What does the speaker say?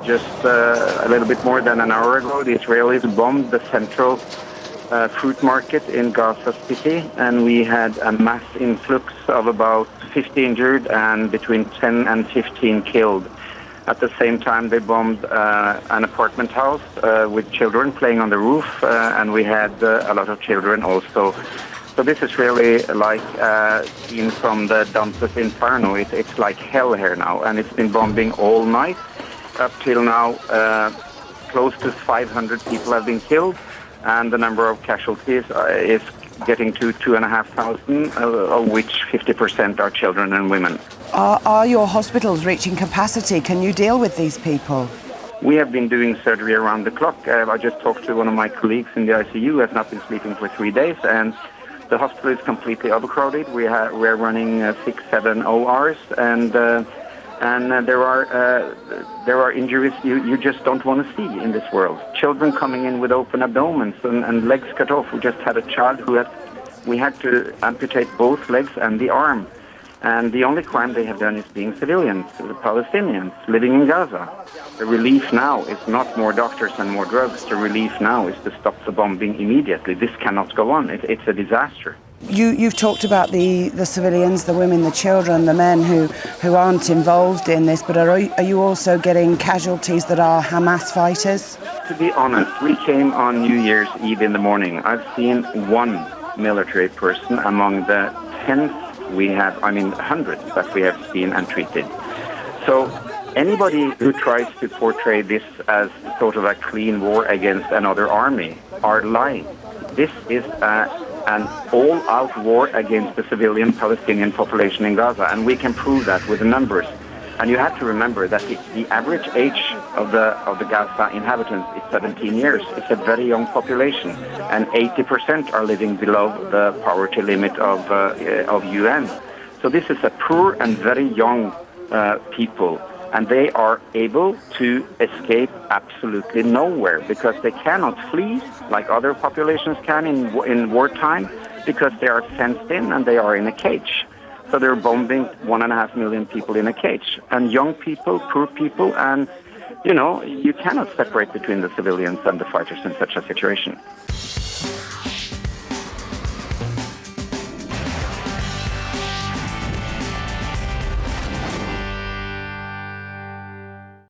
just a little bit more than an hour ago, the Israelis bombed the central fruit market in Gaza City, and we had a mass influx of about 50 injured and between 10 and 15 killed. At the same time, they bombed an apartment house with children playing on the roof, and we had a lot of children also. So this is really like seen from the Dante's Inferno. It's like hell here now, and it's been bombing all night. Up till now, close to 500 people have been killed, and the number of casualties is getting to 2,500, of which 50% are children and women. Are your hospitals reaching capacity? Can you deal with these people? We have been doing surgery around the clock. I just talked to one of my colleagues in the ICU who has not been sleeping for 3 days, and the hospital is completely overcrowded. We're running 6-7 ORs, and there are injuries you just don't want to see in this world. Children coming in with open abdomens and legs cut off. We just had a child we had to amputate both legs and the arm. And the only crime they have done is being civilians, the Palestinians living in Gaza. The relief now is not more doctors and more drugs. The relief now is to stop the bombing immediately. This cannot go on. It's a disaster. You've talked about the civilians, the women, the children, the men who aren't involved in this, but are you also getting casualties that are Hamas fighters? To be honest, we came on New Year's Eve in the morning. I've seen one military person among the tens we have, hundreds that we have seen and treated. So anybody who tries to portray this as sort of a clean war against another army are lying. This is an all-out war against the civilian Palestinian population in Gaza, and we can prove that with the numbers. And you have to remember that the average age of the Gaza inhabitants is 17 years. It's a very young population, and 80% are living below the poverty limit of UN. So this is a poor and very young people, and they are able to escape absolutely nowhere because they cannot flee like other populations can in wartime because they are fenced in and they are in a cage. So they're bombing 1.5 million people in a cage, and young people, poor people, and you cannot separate between the civilians and the fighters in such a situation.